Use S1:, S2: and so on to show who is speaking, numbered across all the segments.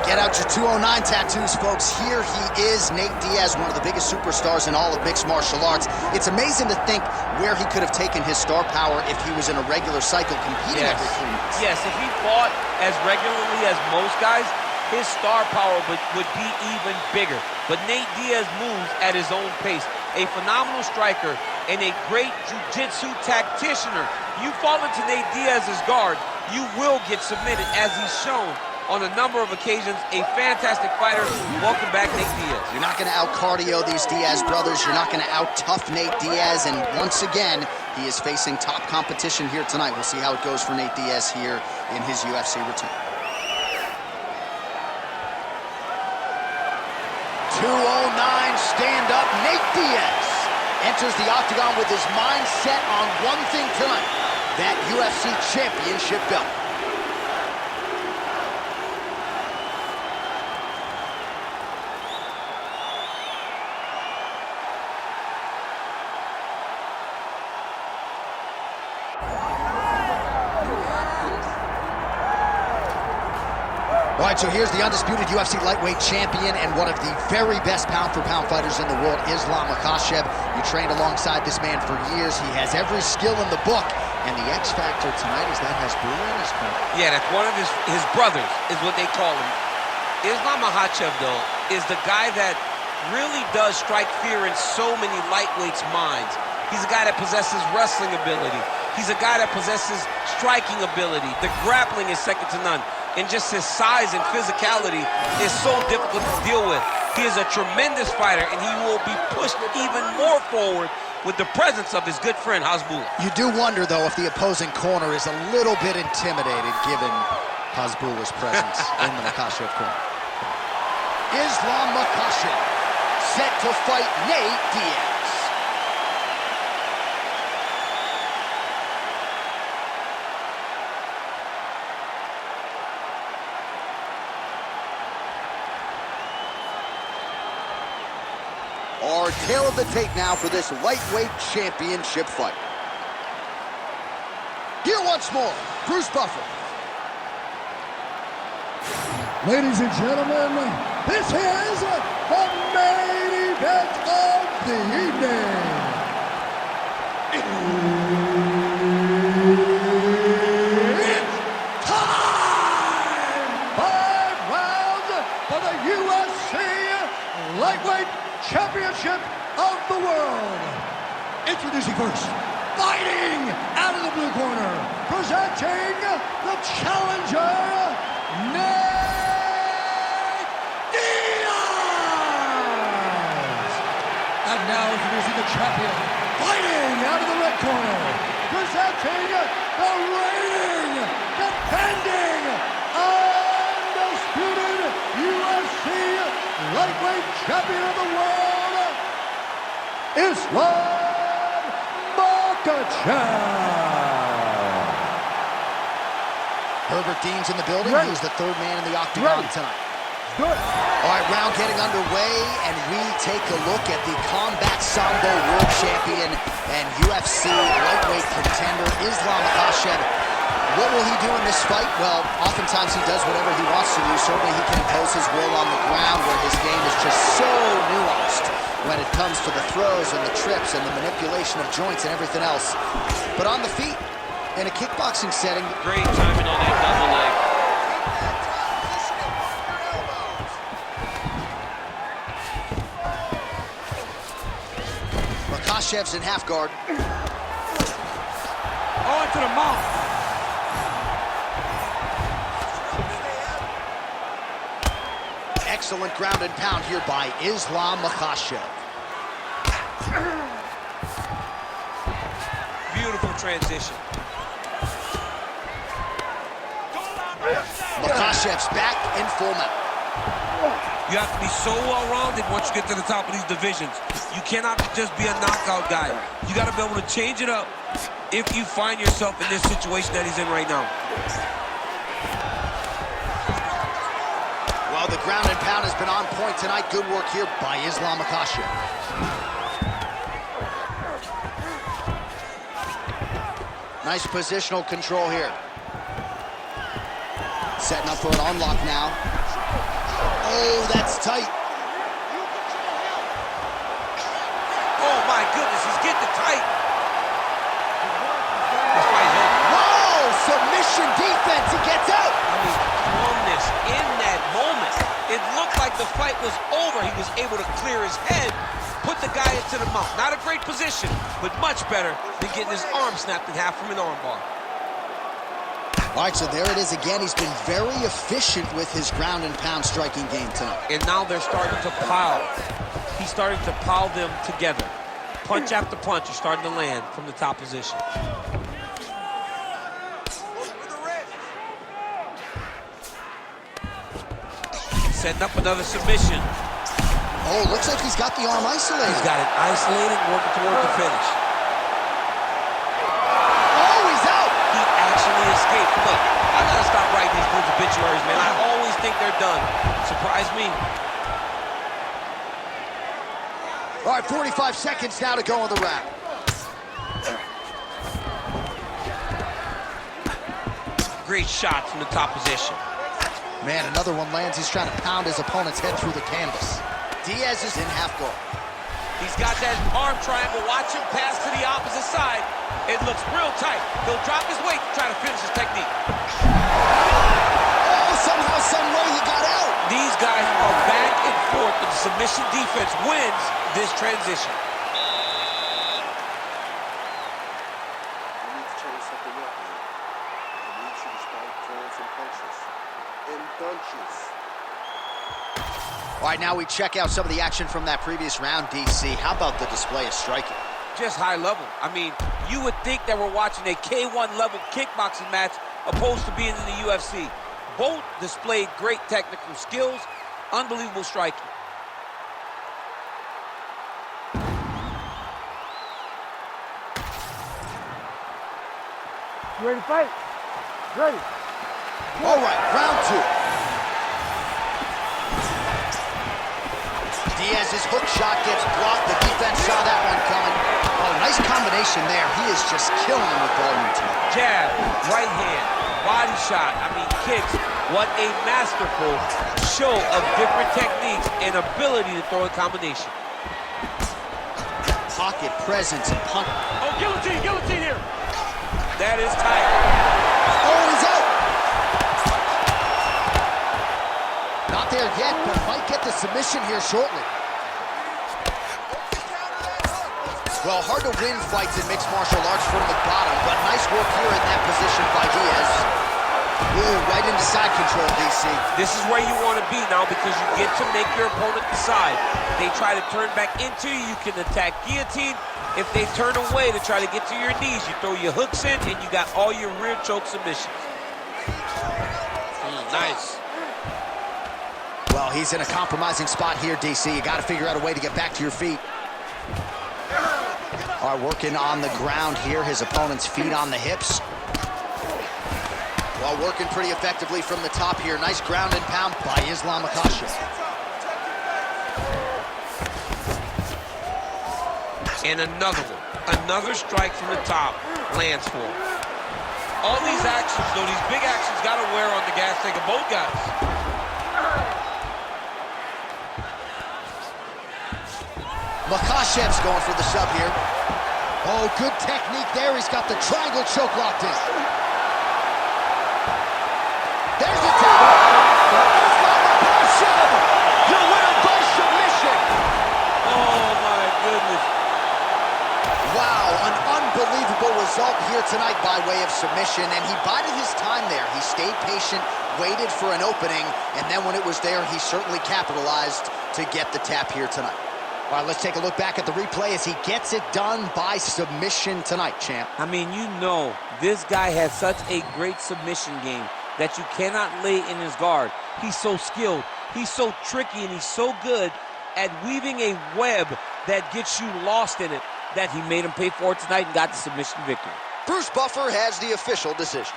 S1: Get out your 209 tattoos, folks. Here he is, Nate Diaz, one of the biggest superstars in all of mixed martial arts. It's amazing to think where he could have taken his star power if he was in a regular cycle competing every 3 months.
S2: Yes, if he fought as regularly as most guys, his star power would be even bigger. But Nate Diaz moves at his own pace. A phenomenal striker and a great jiu-jitsu tacticianer. You fall into Nate Diaz's guard, you will get submitted, as he's shown on a number of occasions. A fantastic fighter. Welcome back, Nate Diaz.
S1: You're not going to out-cardio these Diaz brothers. You're not going to out-tough Nate Diaz. And once again, he is facing top competition here tonight. We'll see how it goes for Nate Diaz here in his UFC return. 209 stand-up Nate Diaz enters the octagon with his mind set on one thing tonight, that UFC championship belt. All right, so here's the undisputed UFC lightweight champion and one of the very best pound-for-pound fighters in the world, Islam Makhachev. You trained alongside this man for years. He has every skill in the book. And the X factor tonight is that has Brewer in his corner.
S2: Yeah, that's one of his brothers, is what they call him. Islam Makhachev, though, is the guy that really does strike fear in so many lightweights' minds. He's a guy that possesses wrestling ability. He's a guy that possesses striking ability. The grappling is second to none. And just his size and physicality is so difficult to deal with. He is a tremendous fighter, and he will be pushed even more forward with the presence of his good friend, Hasbulla.
S1: You do wonder, though, if the opposing corner is a little bit intimidated given Hasbulla's presence in the Makhachev corner. Islam Makhachev set to fight Nate Diaz. Our tail of the tape now for this lightweight championship fight. Here once more, Bruce Buffer.
S3: Ladies and gentlemen, this is the main event of the evening. It's time! 5 rounds for the UFC lightweight championship of the world. Introducing first, fighting out of the blue corner, presenting the challenger, Nate Diaz. And now introducing the champion, fighting out of the red corner, presenting the reigning, defending, undisputed UFC lightweight champion of the world, Islam Makhachev.
S1: Herbert Dean's in the building. He's the third man in the octagon tonight.
S3: Good.
S1: All right, round getting underway, and we take a look at the Combat Sambo World Champion and UFC lightweight contender, Islam Makhachev. What will he do in this fight? Well, oftentimes he does whatever he wants to do. Certainly he can impose his will on the ground, where his game is just so nuanced when it comes to the throws and the trips and the manipulation of joints and everything else. But on the feet, in a kickboxing setting,
S2: Great timing on that double leg.
S1: Makhachev's in half guard.
S2: Oh, to the mouth.
S1: Excellent ground and pound here by Islam Makhachev.
S2: Beautiful transition.
S1: Makhachev's back in full mount.
S2: You have to be so well-rounded once you get to the top of these divisions. You cannot just be a knockout guy. You got to be able to change it up if you find yourself in this situation that he's in right now.
S1: Well, the ground and pound has been on point tonight. Good work here by Islam Makhachev. Nice positional control here. Setting up for an unlock now. Oh, that's tight.
S2: Oh my goodness, he's getting it tight. This fight's over.
S1: Whoa, submission defense, he gets out.
S2: I mean, calmness in that moment. It looked like the fight was over. He was able to clear his head, put the guy into the mount. Not a great position, but much better than getting his arm snapped in half from an armbar.
S1: All right, so there it is again. He's been very efficient with his ground and pound striking game tonight.
S2: And now they're starting to pile. He's starting to pile them together. Punch after punch are starting to land from the top position. Setting up another submission.
S1: Oh, looks like he's got the arm isolated.
S2: He's got it isolated, working toward the finish.
S1: Oh, he's out.
S2: He actually escaped. Look, I gotta stop writing these dudes obituaries, man. I always think they're done. Surprise me.
S1: All right, 45 seconds now to go on the round.
S2: Great shot from the top position.
S1: Man, another one lands. He's trying to pound his opponent's head through the canvas. Diaz is in half guard.
S2: He's got that arm triangle. Watch him pass to the opposite side. It looks real tight. He'll drop his weight to try to finish his technique.
S1: Oh, somehow, some way he got out.
S2: These guys are back and forth, but the submission defense wins this transition.
S4: You need to change something up, man. I need you to start throwing some punches. And bunches.
S1: All right, now we check out some of the action from that previous round, DC. How about the display of striking?
S2: Just high level. I mean, you would think that we're watching a K1 level kickboxing match opposed to being in the UFC. Both displayed great technical skills, unbelievable striking.
S3: You ready to fight? Ready.
S1: All right, round two. Diaz's hook shot gets blocked. The defense saw that one coming. Oh, nice combination there. He is just killing him with volume tonight.
S2: Jab, right hand, body shot, I mean kicks. What a masterful show of different techniques and ability to throw a combination.
S1: Pocket presence and punt.
S2: Oh, guillotine here. That is tight.
S1: Oh, he's out. Not there yet, but might get the submission here shortly. Well, hard to win fights in mixed martial arts from the bottom, but nice work here in that position by Diaz. Ooh, right into side control, DC.
S2: This is where you want to be now because you get to make your opponent decide. They try to turn back into you, you can attack guillotine. If they turn away to try to get to your knees, you throw your hooks in and you got all your rear choke submissions. Nice.
S1: Well, he's in a compromising spot here, DC. You got to figure out a way to get back to your feet. All right, working on the ground here. His opponent's feet on the hips. Well, working pretty effectively from the top here. Nice ground and pound by Islam Makhachev.
S2: And another one. Another strike from the top lands for him. All these actions, though, these big actions, got to wear on the gas tank of both guys.
S1: Makhachev's going for the sub here. Oh, good technique there. He's got the triangle choke locked in. There's the tap. Makhachev, your winner by submission.
S2: Oh, my goodness.
S1: Wow, an unbelievable result here tonight by way of submission, and he bided his time there. He stayed patient, waited for an opening, and then when it was there, he certainly capitalized to get the tap here tonight. All right, let's take a look back at the replay as he gets it done by submission tonight, champ.
S2: I mean, you know, this guy has such a great submission game that you cannot lay in his guard. He's so skilled, he's so tricky, and he's so good at weaving a web that gets you lost in it that he made him pay for it tonight and got the submission victory.
S1: Bruce Buffer has the official decision.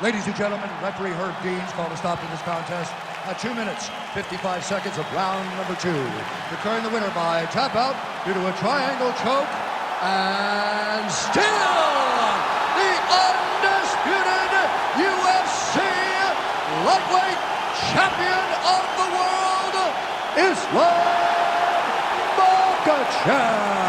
S3: Ladies and gentlemen, referee Herb Dean's called a stop to this contest at 2 minutes, 55 seconds of round number 2. Declaring the winner by tap out due to a triangle choke and still the undisputed UFC lightweight champion of the world, Islam Makhachev.